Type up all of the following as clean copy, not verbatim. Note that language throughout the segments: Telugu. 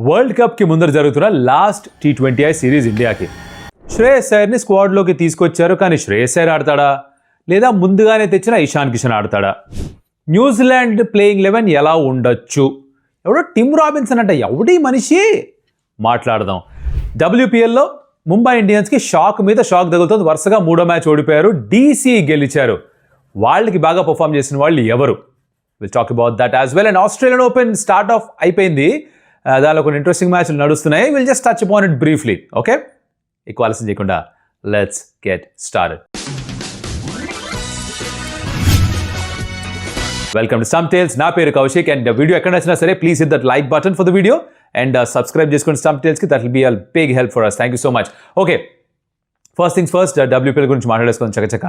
వరల్డ్ కప్కి ముందర జరుగుతున్న లాస్ట్ T20I సిరీస్ ఇండియాకి శ్రేయస్ అయ్యర్ని స్క్వాడ్లోకి తీసుకొచ్చారు. కానీ శ్రేయస్ అయ్యర్ ఆడతాడా లేదా ముందుగానే తెచ్చిన ఇషాన్ కిషన్ ఆడతాడా? న్యూజిలాండ్ ప్లేయింగ్ 11 ఎలా ఉండొచ్చు? ఎవడో టిమ్ రాబిన్సన్ అంట, ఎవడీ మనిషి? మాట్లాడదాం. WPLలో ముంబై ఇండియన్స్కి షాక్ మీద షాక్ తగులుతుంది. వరుసగా 3వ మ్యాచ్ ఓడిపోయారు, DC గెలిచారు. వాళ్ళకి బాగా పర్ఫామ్ చేసిన వాళ్ళు ఎవరు? Will talk about that as well. And Australian Open start off అయిపోయింది, దానిలో కొన్ని ఇంట్రెస్టింగ్ మ్యాచ్లు నడుస్తున్నాయి. Will just touch upon it briefly. Okay, ఎక్కువ ఆలస్యం చేయకుండా let's get started. Welcome to Stump Tales. నా పేరు కౌశిక్. అండ్ వీడియో ఎక్కడ నచ్చినా సరే please hit that like button for the video and subscribe చేసుకోండి స్టంప్ టేల్స్కి. That will be a big help for us. Thank you so much. Okay, first things first, WPL గురించి మాట్లాడేసుకొని చకచక.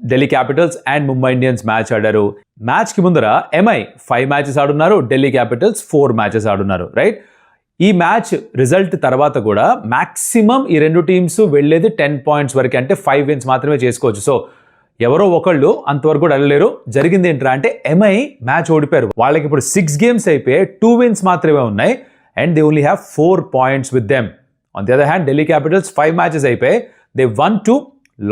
Delhi Capitals and Mumbai Indians match ఆడారు. మ్యాచ్కి ముందర MI 5 మ్యాచెస్ ఆడున్నారు, ఢిల్లీ క్యాపిటల్స్ 4 మ్యాచెస్ ఆడున్నారు. రైట్, ఈ మ్యాచ్ రిజల్ట్ తర్వాత కూడా మ్యాక్సిమం ఈ రెండు టీమ్స్ వెళ్ళేది 10 పాయింట్స్ వరకు, అంటే 5 విన్స్ మాత్రమే చేసుకోవచ్చు. సో ఎవరో ఒకళ్ళు అంతవరకు కూడా వెళ్ళలేరు. జరిగింది ఏంట్రా అంటే MI మ్యాచ్ ఓడిపోయారు. వాళ్ళకి ఇప్పుడు 6 గేమ్స్ అయిపోయి 2 విన్స్ మాత్రమే ఉన్నాయి and they only have 4 points with them. On the other hand Delhi Capitals 5 matches అయిపోయి దే వన్ 2,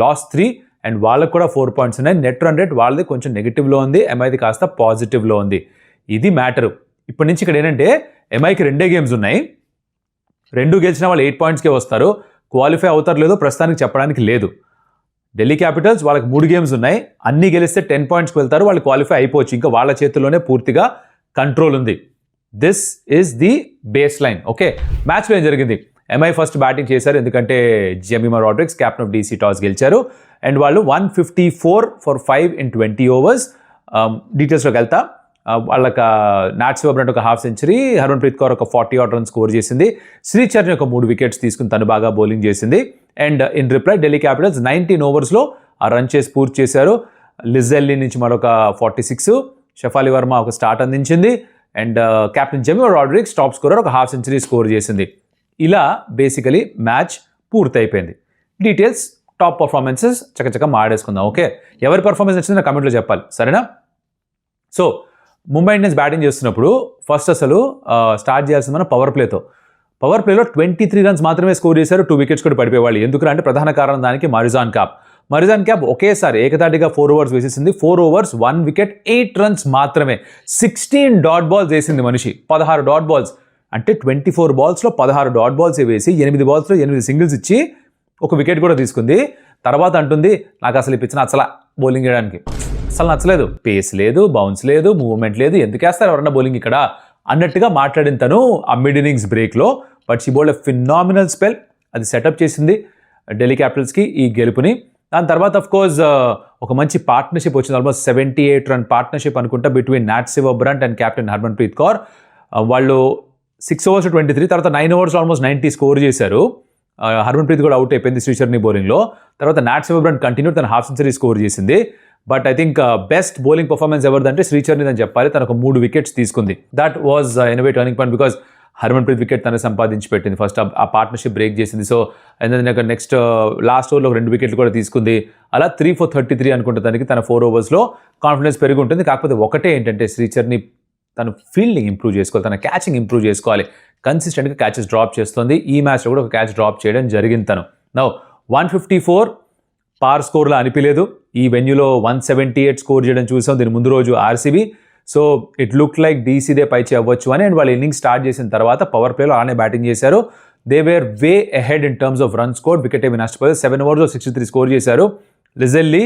లాస్ 3 అండ్ వాళ్ళకు కూడా 4 పాయింట్స్ ఉన్నాయి. నెట్ రన్ రేట్ వాళ్ళది కొంచెం నెగిటివ్లో ఉంది, MIది కాస్త పాజిటివ్లో ఉంది. ఇది మ్యాటరు. ఇప్పటి నుంచి ఇక్కడ ఏంటంటే MIకి 2 గేమ్స్ ఉన్నాయి, 2 గెలిచిన వాళ్ళు 8 పాయింట్స్కే వస్తారు. క్వాలిఫై అవుతారు లేదో ప్రస్తుతానికి చెప్పడానికి లేదు. ఢిల్లీ క్యాపిటల్స్ వాళ్ళకి 3 గేమ్స్ ఉన్నాయి, అన్నీ గెలిస్తే 10 పాయింట్స్కి వెళ్తారు, వాళ్ళు క్వాలిఫై అయిపోవచ్చు. ఇంకా వాళ్ళ చేతుల్లోనే పూర్తిగా కంట్రోల్ ఉంది. This is the base line. Okay, మ్యాచ్లో ఏం జరిగింది? MI ఫస్ట్ బ్యాటింగ్ చేశారు, ఎందుకంటే Jemimah Rodrigues captain of DC toss గెలిచారు అండ్ వాళ్ళు 154 for 5 in 20 overs. డీటెయిల్స్లోకి వెళ్తా. వాళ్ళకి నాట్ శివబ్రంట్ ఒక హాఫ్ సెంచరీ, హర్మన్ప్రీత్ కౌర్ ఒక 40 odd runs స్కోర్ చేసింది, శ్రీచరణ్ ఒక 3 వికెట్స్ తీసుకుని తను బాగా బౌలింగ్ చేసింది. And in reply Delhi Capitals 19 ఓవర్స్లో ఆ రన్ చేసి పూర్తి చేశారు. లిజెల్లీ నుంచి మరొక 46, షఫాలి వర్మ ఒక స్టార్ట్ అందించింది and captain Jemimah Rodrigues top scorer ఒక హాఫ్ సెంచరీ స్కోర్ చేసింది. ఇలా బేసికలీ మ్యాచ్ పూర్తయిపోయింది. డీటెయిల్స్, టాప్ పర్ఫార్మెన్సెస్ చకచక మాడేసుకుందాం. ఓకే, ఎవరి పర్ఫార్మెన్స్ వచ్చిందో నా కమెంట్లో చెప్పాలి, సరేనా? సో ముంబై ఇండియన్స్ బ్యాటింగ్ చేస్తున్నప్పుడు ఫస్ట్ అసలు స్టార్ట్ చేయాల్సింది మన పవర్ ప్లేతో. పవర్ ప్లేలో 23 runs మాత్రమే స్కోర్ చేశారు, 2 వికెట్స్ కూడా పడిపోయేవాళ్ళు. ఎందుకంటే ప్రధాన కారణం దానికి మరిజాన్ క్యాప్ ఒకేసారి ఏకతాటిగా 4 overs వేసేసింది. 4 overs 1 wicket 8 runs మాత్రమే. 16 డాట్ బాల్స్ వేసింది మనిషి, 16 డాట్ బాల్స్. అంటే 24 balls 16 డాట్ బాల్స్ వేసి 8 balls 8 సింగిల్స్ ఇచ్చి ఒక వికెట్ కూడా తీసుకుంది. తర్వాత అంటుంది నాకు అసలు ఇప్పించిన అసలు బౌలింగ్ చేయడానికి అసలు నచ్చలేదు, పేస్ లేదు, బౌన్స్ లేదు, మూవ్మెంట్ లేదు, ఎందుకు వేస్తారు ఎవరన్నా బౌలింగ్ ఇక్కడ అన్నట్టుగా మాట్లాడిన తను ఆ మిడ్ ఇన్నింగ్స్ బ్రేక్లో. But she bowled a phenomenal spell. అది సెటప్ చేసింది ఢిల్లీ క్యాపిటల్స్కి ఈ గెలుపుని. దాని తర్వాత ఆఫ్ కోర్స్ ఒక మంచి పార్ట్నర్షిప్ వచ్చింది, ఆల్మోస్ట్ 78 run పార్ట్నర్షిప్ అనుకుంటా between Nat Sciver-Brunt and captain Harmanpreet Kaur. వాళ్ళు 6 overs 23, తర్వాత 9 overs ఆల్మోస్ట్ 90 స్కోర్ చేశారు. హర్మన్ప్రీత్ కూడా అవుట్ అయిపోయింది శ్రీచరణి బౌలింగ్లో. తర్వాత నాట్ శివబ్రంట్ కంటిన్యూ, తన హాఫ్ సెంచరీ స్కోర్ చేసింది. But I think best bowling performance ఎవరిదంటే శ్రీచరణి అని చెప్పాలి. తను ఒక 3 వికెట్స్ తీసుకుంది. That was anyway turning point because Harmanpreet wicket తను సంపాదించి పెట్టింది. ఫస్ట్ ఆ పార్ట్నర్షిప్ బ్రేక్ చేసింది. సో అండ్ నెక్స్ట్ లాస్ట్ ఓవర్లో 2 వికెట్లు కూడా తీసుకుంది. అలా 3 for 33 అనుకుంటే దానికి తన 4 overs కాన్ఫిడెన్స్ పెరిగి ఉంటుంది. కాకపోతే ఒకటే ఏంటంటే శ్రీచరణి తను ఫీల్డింగ్ ఇంప్రూవ్ చేసుకోవాలి, తన క్యాచింగ్ ఇంప్రూవ్ చేసుకోవాలి. కన్సిస్టెంట్గా క్యాచెస్ డ్రాప్ చేస్తుంది. ఈ మ్యాచ్లో కూడా ఒక క్యాచ్ డ్రాప్ చేయడం జరిగింది తను. నౌ 154 పార్ స్కోర్లో అనిపించలేదు. ఈ వెన్యూలో 178 స్కోర్ చేయడం చూసాం దీని ముందు రోజు RCB. So it look like DCదే పైచే అవ్వచ్చు అని. అండ్ వాళ్ళు ఇన్నింగ్స్ స్టార్ట్ చేసిన తర్వాత పవర్ ప్లేలో అలానే బ్యాటింగ్ చేశారు. They were way ahead in terms of run score. Wicket ఏమి నష్టపోయారు. 7 overs 63 స్కోర్ చేశారు. లిజెల్లీ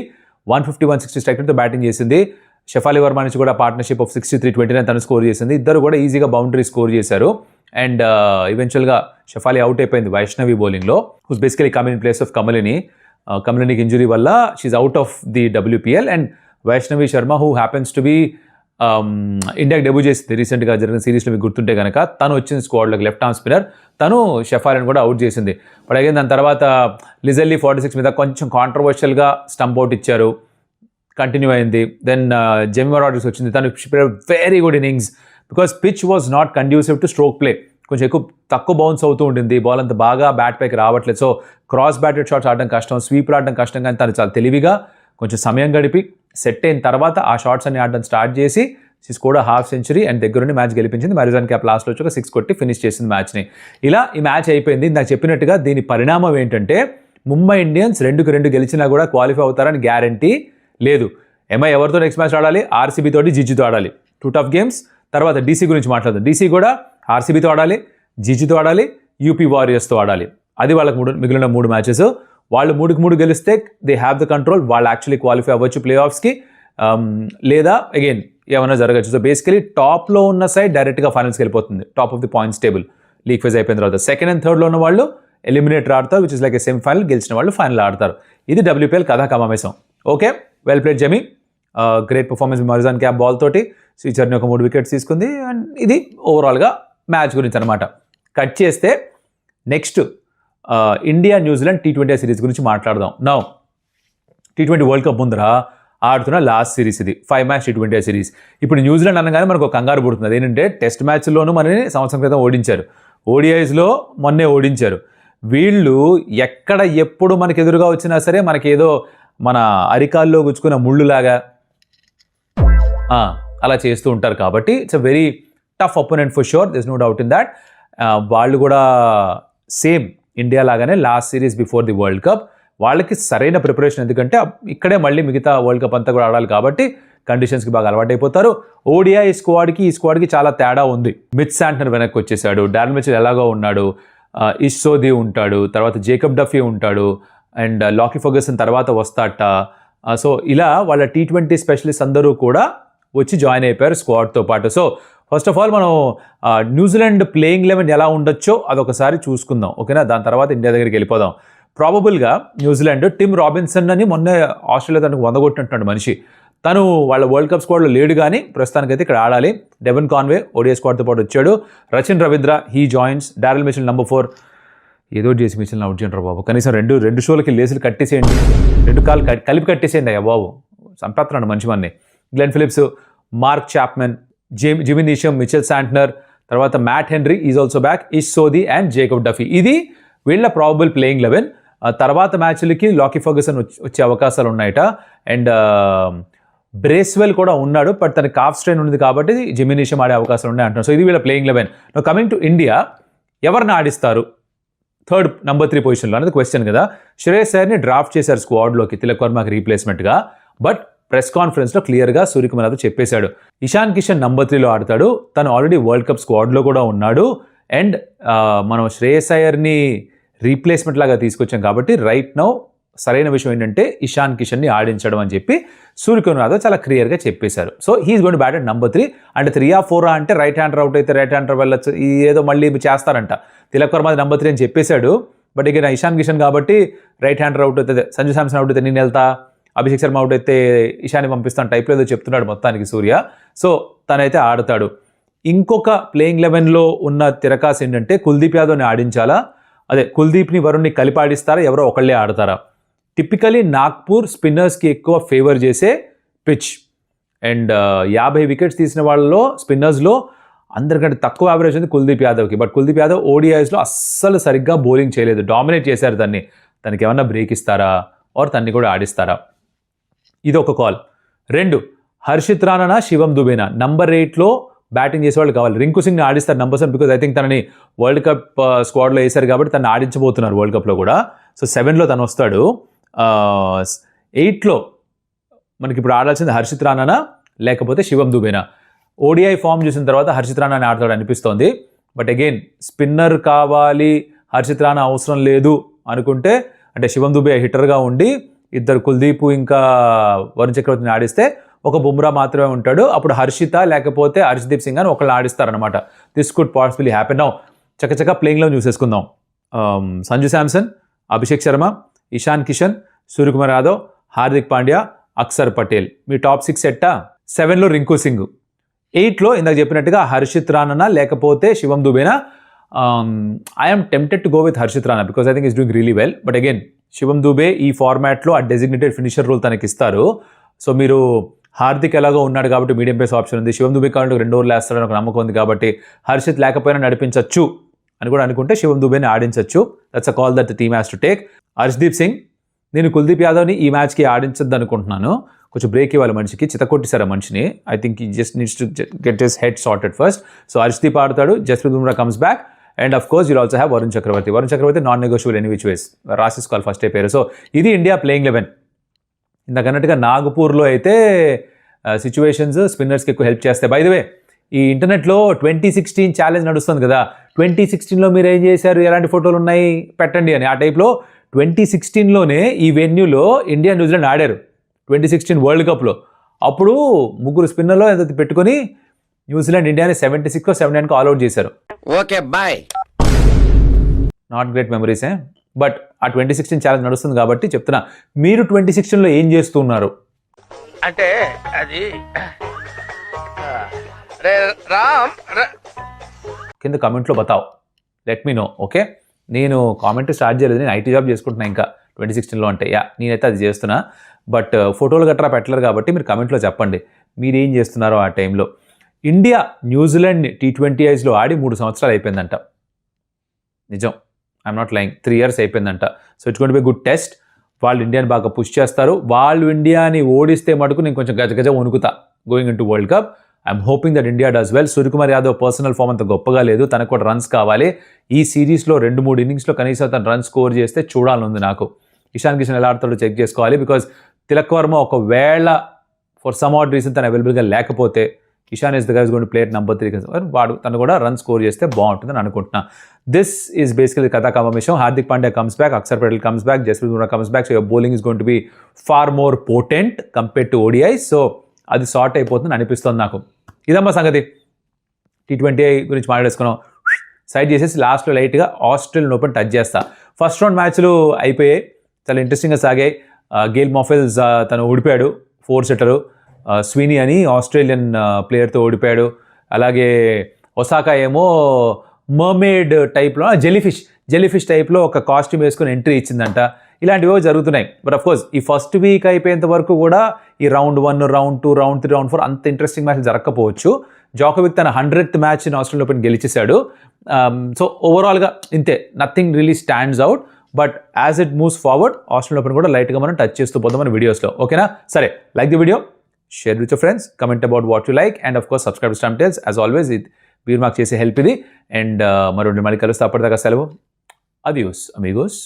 150-160 స్ట్రైక్ రేట్తో బ్యాటింగ్ చేసింది. షఫాలి వర్మ నుంచి కూడా పార్ట్నర్షిప్ ఆఫ్ 63-29 తను స్కోర్ చేసింది. ఇద్దరు కూడా ఈజీగా బౌండరీ స్కోర్ చేశారు. అండ్ ఈవెన్చువల్గా షఫాలి అవుట్ అయిపోయింది వైష్ణవి బౌలింగ్లో, whose basically come in place of కమలినికి ఇంజురీ వల్ల she's out of the WPL. And Vaishnavi Sharma who happens to be ఇండియాకి డెబ్యూ చేసింది రీసెంట్గా జరిగిన సిరీస్లో మీకు గుర్తుంటే కనుక, తను వచ్చింది స్క్వాడ్లోకి లెఫ్ట్ ఆర్మ్ స్పిన్నర్. తను షఫాలిని కూడా అవుట్ చేసింది. బట్ అగైన్ దాని తర్వాత లిజెల్లీ 46 మీద కొంచెం కాంట్రవర్షియల్గా స్టంప్ అవుట్ ఇచ్చారు, కంటిన్యూ అయింది. దెన్ జెమిమా రాడ్రిక్స్ వచ్చింది, తను very good innings because pitch was not conducive to stroke play. కొంచెం తక్కువ బౌన్స్ అవుతూ ఉంటుంది, బాల్ అంత బాగా బ్యాట్ పైకి రావట్లేదు. సో క్రాస్ బ్యాటెడ్ షాట్స్ ఆడడం కష్టం, స్వీప్ ఆడడం కష్టం. కానీ తను చాలా తెలివిగా కొంచెం సమయం గడిపి సెట్ అయిన తర్వాత ఆ షాట్స్ అన్ని ఆడడం స్టార్ట్ చేసి she scored half century and దగ్గరుండి మ్యాచ్ గెలిపించింది. మారిజాన్ క్యాప్ లాస్ట్లో వచ్చి ఒక 6 కొట్టి ఫినిష్ చేసింది మ్యాచ్ని. ఇలా ఈ మ్యాచ్ అయిపోయింది. నాకు చెప్పినట్టుగా దీని పరిణామం ఏంటంటే ముంబై ఇండియన్స్ 2-2 గెలిచినా కూడా క్వాలిఫై అవుతారని గ్యారంటీ లేదు. ఎంఐ ఎవరితో నెక్స్ట్ మ్యాచ్ ఆడాలి? ఆర్సీబీ తోటి జీజీతో ఆడాలి. 2 టఫ్ గేమ్స్. తర్వాత డీసీ గురించి మాట్లాడదాం. డీసీ కూడా ఆర్సీబీతో ఆడాలి, జీజీతో ఆడాలి, యూపీ వారియర్స్తో ఆడాలి. అది వాళ్ళకి మిగిలిన 3 మ్యాచెస్. వాళ్ళు 3-3 గెలిస్తే దే హ్యావ్ ద కంట్రోల్. వాళ్ళు యాక్చువల్లీ క్వాలిఫై అవ్వచ్చు ప్లే ఆఫ్స్కి, లేదా అగైన్ ఏమైనా జరగచ్చు. సో బేసికలీ టాప్లో ఉన్న సైడ్ డైరెక్ట్గా ఫైనల్స్కి వెళ్ళిపోతుంది. Top of the points table league phase అయిపోయిన తర్వాత సెకండ్ అండ్ థర్డ్లో ఉన్న వాళ్ళు ఎలిమినేటర్ ఆడతారు, which is like a semifinal. గెలిచిన వాళ్ళు ఫైనల్ ఆడతారు. ఇది WPL కథా కమామేశం. Okay, well played Jemi. Great performance Marizanne Kapp ball తోటి. శ్రీచర్ని ఒక 3 వికెట్స్ తీసుకుంది. అండ్ ఇది ఓవరాల్గా మ్యాచ్ గురించి అనమాట. కట్ చేస్తే next India New Zealand T20 series గురించి మాట్లాడదాం. నౌ T20 వరల్డ్ కప్ ముందర ఆడుతున్న లాస్ట్ సిరీస్ ఇది 5 మ్యాచ్ T20 సిరీస్. ఇప్పుడు న్యూజిలాండ్ అనగానే మనకు ఒక కంగారు పుడుతుంది. ఏంటంటే టెస్ట్ మ్యాచ్లోనూ మనని సంవత్సరం క్రితం ఓడించారు, ODIsలో మొన్నే ఓడించారు. వీళ్ళు ఎక్కడ ఎప్పుడు మనకు ఎదురుగా వచ్చినా సరే మనకేదో మన అరికాల్లో గుచ్చుకున్న ముళ్ళులాగా అలా చేస్తూ ఉంటారు. కాబట్టి it's a very tough opponent for sure, this no doubt in that. వాళ్ళు కూడా సేమ్ ఇండియా లాగానే last series before the world cup వాళ్ళకి సరైన ప్రిపరేషన్, ఎందుకంటే ఇక్కడే మళ్ళీ మిగతా వరల్డ్ కప్ అంతా కూడా ఆడాలి కాబట్టి కండిషన్స్కి బాగా అలవాటైపోతారు. ODI ఈ స్క్వాడ్కి చాలా తేడా ఉంది. మిచ్ శాంట్నర్ వెనక్కి వచ్చేసాడు, డారెన్ మిచెల్ ఎలాగో ఉన్నాడు, ఇష్ సోదీ ఉంటాడు, తర్వాత జేకబ్ డఫీ ఉంటాడు, అండ్ లాకీ ఫర్గసన్ తర్వాత వస్తాట. సో ఇలా వాళ్ళ T20 స్పెషలిస్ట్ అందరూ కూడా వచ్చి జాయిన్ అయిపోయారు స్క్వాడ్తో పాటు. సో ఫస్ట్ ఆఫ్ ఆల్ మనం న్యూజిలాండ్ ప్లేయింగ్ 11 ఎలా ఉండొచ్చో అదొకసారి చూసుకుందాం, ఓకేనా? దాని తర్వాత ఇండియా దగ్గరికి వెళ్ళిపోదాం. ప్రాబబుల్గా న్యూజిలాండ్ టిమ్ రాబిన్సన్ అని మొన్న ఆస్ట్రేలియా తనకు 100 కొట్టినట్టు మనిషి, తను వాళ్ళ వరల్డ్ కప్ స్క్వాడ్లో లేడు, కానీ ప్రస్తుతానికైతే ఇక్కడ ఆడాలి. డెవన్ కాన్వే ODI స్క్వాడ్తో పాటు వచ్చాడు. Rachin Ravindra he joins. Daryl Mitchell number 4. ఏదో చేసి మిచెల్ని అవుట్ చేయండి బాబు, కనీసం రెండు షోలకి లేసులు కట్టేసేయండి, 2 కాళ్ళు కలిపి కట్టేసేయండి అయ్యా బాబు, చంపేస్తున్నాడు మంచి మన్ని. Glenn Phillips, mark Chapman, జిమి Neesham, Mitchell Santner, తర్వాత Matt Henry is also back, ఇష్ సోదీ అండ్ జేకబ్ డఫీ. ఇది వీళ్ళ ప్రాబబుల్ ప్లేయింగ్ 11. తర్వాత మ్యాచ్లకి లాకీ ఫర్గసన్ వచ్చే అవకాశాలు ఉన్నాయట. అండ్ బ్రేస్వెల్ కూడా ఉన్నాడు, బట్ తనకి కాఫ్ స్ట్రెయిన్ ఉంది కాబట్టి జిమి నీషమ్ ఆడే అవకాశాలు ఉన్నాయి అంటున్నారు. సో ఇది వీళ్ళ playing 11. Now coming to India, ఎవరిని ఆడిస్తారు థర్డ్ నంబర్ 3 పొజిషన్లో అనేది క్వశ్చన్ కదా. శ్రేయస్ అయ్యర్ని డ్రాఫ్ట్ చేశారు స్క్వాడ్లోకి తిలక్ వర్మకి రీప్లేస్మెంట్గా, బట్ ప్రెస్ కాన్ఫరెన్స్లో క్లియర్గా సూర్యకుమార్ యాదవ్ చెప్పేశాడు ఇషాన్ కిషన్ నంబర్ 3లో ఆడతాడు, తను ఆల్రెడీ వరల్డ్ కప్ స్క్వాడ్లో కూడా ఉన్నాడు. అండ్ మనం శ్రేయస్ అయ్యర్ని రీప్లేస్మెంట్ లాగా తీసుకొచ్చాం కాబట్టి రైట్ నౌ సరైన విషయం ఏంటంటే ఇషాన్ కిషన్ని ఆడించడం అని చెప్పి సూర్యకుమార్ యాదవ్ చాలా క్లియర్గా చెప్పేశారు. So he's going to bat at number 3. అంటే 3-4 అంటే రైట్ హ్యాండర్ అవుట్ అయితే రైట్ హ్యాండర్ వెళ్ళచ్చు, ఏదో మళ్ళీ చేస్తారంట. తిలక్ వర్మ నంబర్ 3 అని చెప్పేశాడు, బట్ ఇక ఇషాన్ కిషన్ కాబట్టి రైట్ హ్యాండర్ అవుట్ అవుతుంది, సంజు శాంసన్ అవుట్ అయితే నేను వెళ్తా, అభిషేక్ శర్మ అవుట్ అయితే ఇషాన్ని పంపిస్తాను టైప్లో ఏదో చెప్తున్నాడు మొత్తానికి సూర్య. సో తనైతే ఆడతాడు. ఇంకొక ప్లేయింగ్ 11లో ఉన్న తిరకాసు ఏంటంటే కుల్దీప్ యాదవ్ని ఆడించాలా, అదే కుల్దీప్ని వరుణ్ని కలిపి ఆడిస్తారా, ఎవరో ఒకళ్ళే ఆడతారా? టిపికలీ నాగ్పూర్ స్పిన్నర్స్కి ఎక్కువ ఫేవర్ చేసే పిచ్. అండ్ 50 వికెట్స్ తీసిన వాళ్ళలో స్పిన్నర్స్లో అందరికంటే తక్కువ యావరేజ్ ఉంది కుల్దీప్ యాదవ్కి. బట్ కుల్దీప్ యాదవ్ ODIsలో అస్సలు సరిగ్గా బౌలింగ్ చేయలేదు, డామినేట్ చేశారు దాన్ని. తనకి ఏమన్నా బ్రేక్ ఇస్తారా ఆర్ తన్ని కూడా ఆడిస్తారా? ఇది ఒక కాల్. 2, హర్షిత్ రాణానా శివం దుబేనా నంబర్ 8లో బ్యాటింగ్ చేసేవాళ్ళు కావాలి. రింకు సింగ్ని ఆడిస్తారు నంబర్ 7 బికాజ్ ఐ థింక్ తనని వరల్డ్ కప్ స్క్వాడ్లో వేశారు కాబట్టి తను ఆడించబోతున్నారు వరల్డ్ కప్లో కూడా. సో 7లో తను వస్తాడు. 8లో మనకి ఇప్పుడు ఆడాల్సింది హర్షిత్ రాణానా లేకపోతే శివం దుబేనా. ODI ఫామ్ చూసిన తర్వాత హర్షిత్ రాణాని ఆడతాడు అనిపిస్తోంది. బట్ అగైన్ స్పిన్నర్ కావాలి, హర్షిత్ రాణా అవసరం లేదు అనుకుంటే, అంటే శివం దుబే హిట్టర్గా ఉండి ఇద్దరు కుల్దీప్ ఇంకా వరుణ్ చక్రవర్తిని ఆడిస్తే ఒక బుమ్రా మాత్రమే ఉంటాడు. అప్పుడు హర్షిత లేకపోతే హర్షదీప్ సింగ్ అని ఒకళ్ళు ఆడిస్తారనమాట. This could possibly happen. Now చక్కచక్క ప్లేయింగ్లో చూసేసుకుందాం. సంజు శాంసన్, అభిషేక్ శర్మ, ఇషాన్ కిషన్, సూర్యకుమార్ యాదవ్, హార్దిక్ పాండ్యా, అక్షర్ పటేల్. మీ టాప్ 6 సెట్టా? 7లో రింకు సింగ్, 8లో ఇందాక చెప్పినట్టుగా హర్షిత్ రాణా లేకపోతే శివం దుబేనా. I'm tempted to go with Harshit Rana because I think he's doing really well. But again Shivam Dube ఈ ఫార్మాట్లో ఆ డెసిగ్నేటెడ్ ఫినిషర్ రోల్ తనకి ఇస్తారు. సో మీరు హార్దిక్ ఎలాగో ఉన్నాడు కాబట్టి మీడియం పేస్ ఆప్షన్ ఉంది, శివం దుబే కావాలంటే 2 ఓవర్లు వేస్తాడని ఒక నమ్మకం ఉంది కాబట్టి హర్షిత్ లేకపోయినా నడిపించవచ్చు అని కూడా అనుకుంటే శివం దుబేని ఆడించవచ్చు. That's a call that the team has to take. Arshdeep Singh, నేను కుల్దీప్ యాదవ్ని ఈ మ్యాచ్కి ఆడించద్దు అనుకుంటున్నాను. కొంచెం బ్రేక్ ఇవ్వాలి మనిషికి, చితకొట్టేశారు ఆ మనిషిని. I think he just needs to get his head sorted first. So Arshdeep ఆడతాడు, Jasprit Bumrah comes back, and of course you'll also have Varun Chakravarthy non negotiable any which ways, రాసేసుకోవాలి ఫస్ట్ పేరు. సో ఇది ఇండియా ప్లేయింగ్ 11. ఇంతకన్నట్టుగా నాగపూర్లో అయితే సిచ్యువేషన్స్ స్పిన్నర్స్కి ఎక్కువ హెల్ప్ చేస్తాయి. బై ద వే, ఈ ఇంటర్నెట్లో 2016 ఛాలెంజ్ నడుస్తుంది కదా, 2016లో మీరు ఏం చేశారు, ఎలాంటి ఫోటోలు ఉన్నాయి పెట్టండి అని. ఆ టైప్లో 2016లోనే ఈ వెన్యూలో ఇండియా న్యూజిలాండ్ ఆడారు 2016 వరల్డ్ కప్లో. అప్పుడు 3 స్పిన్నర్లో ఏదైతే పెట్టుకొని న్యూజిలాండ్ ఇండియాని 76 79 ఆల్అౌట్ చేశారు. Okay boy. నాట్ గ్రేట్ మెమరీసే, బట్ ఆ 2016 ఛాలెంజ్ నడుస్తుంది కాబట్టి చెప్తున్నా, మీరు 2016లో ఏం చేస్తున్నారు అంటే అది రామ్ కింద కామెంట్లో బతావ్, లెట్ మీ నో. ఓకే, నేను కామెంట్ స్టార్ట్ చేయలేదు, నేను ఐటీ జాబ్ చేసుకుంటున్నా ఇంకా 2016లో. అంటే నేనైతే అది చేస్తున్నా, బట్ ఫోటోలు గట్రా పెట్టలేరు కాబట్టి మీరు కమెంట్లో చెప్పండి మీరేం చేస్తున్నారో ఆ టైంలో. ఇండియా న్యూజిలాండ్ T20Isలో ఆడి 3 సంవత్సరాలు అయిపోయిందంట. నిజం, ఐఎమ్ నాట్ లైయింగ్, 3 years అయిపోయిందంట. So it's going to be good test. వాళ్ళు ఇండియాని బాగా పుష్ చేస్తారు. వాళ్ళు ఇండియాని ఓడిస్తే మటుకు నేను కొంచెం గజగజ వణుకుతా going in to world cup. I'm hoping that India does well. Suryakumar Yadav personal form అంత గొప్పగా లేదు, తనకు కూడా రన్స్ కావాలి. ఈ సిరీస్లో 2-3 innings కనీసం తను రన్ స్కోర్ చేస్తే చూడాలనుంది నాకు. ఇషాన్ కిషన్ ఎలా ఆడతాడో చెక్ చేసుకోవాలి. బికాజ్ తిలక్ వర్మ ఒకవేళ ఫర్ సమ్ ఆడ్ రీజన్ తను అవైలబుల్గా లేకపోతే Ishan is the guys going to play number 3. వాడు తను కూడా రన్ స్కోర్ చేస్తే బాగుంటుందని అనుకుంటున్నా. దిస్ ఈస్ బేసికలీ కథా కమేషం. Hardik Pandya comes back, Axar Patel comes back, Jasprit Bumrah comes back. So your bowling is going to be far more potent compared to ODI. So అది సార్ట్ అయిపోతుంది అనిపిస్తుంది నాకు. ఇదమ్మా సంగతి. T20I గురించి మాట్లాడేసుకున్నాం, సైడ్ చేసేసి లాస్ట్లో లైట్గా ఆస్ట్రేలియన్ ఓపెన్ టచ్ చేస్తా. ఫస్ట్ రౌండ్ మ్యాచ్లు అయిపోయాయి, చాలా ఇంట్రెస్టింగ్గా సాగాయి. గేల్ మాఫెల్స్ తను ఓడిపోయాడు, 4 setter. స్వీనీ అని ఆస్ట్రేలియన్ ప్లేయర్తో ఓడిపోయాడు. అలాగే ఒసాకా ఏమో మర్మేడ్ టైప్లో జెలీఫిష్ టైప్లో ఒక కాస్ట్యూమ్ వేసుకొని ఎంట్రీ ఇచ్చిందంట. ఇలాంటివో జరుగుతున్నాయి. బట్ అఫ్ కోర్స్ ఈ ఫస్ట్ వీక్ అయిపోయేంత వరకు కూడా ఈ round 1, round 2, round 3, round 4 అంత ఇంట్రెస్టింగ్ మ్యాచ్ జరగకపోవచ్చు. జోకోవిక్ తన 100th మ్యాచ్ ఆస్ట్రేలియన్ ఓపెన్ గెలిచేశాడు. సో ఓవరాల్గా ఇంతే, nothing really stands out. But as it moves forward Australian Open కూడా లైట్గా మనం టచ్ చేస్తూ పోతాం మన వీడియోస్లో. ఓకేనా? సరే, like the video, share with your friends, comment about what you like, and of course subscribe to Stamp Tales. As always మీరు మాకు చేసే హెల్ప్ ఇది. అండ్ మరో మళ్ళీ కలుస్తే, అప్పటిదాకా సెలవు. Adios Amigos.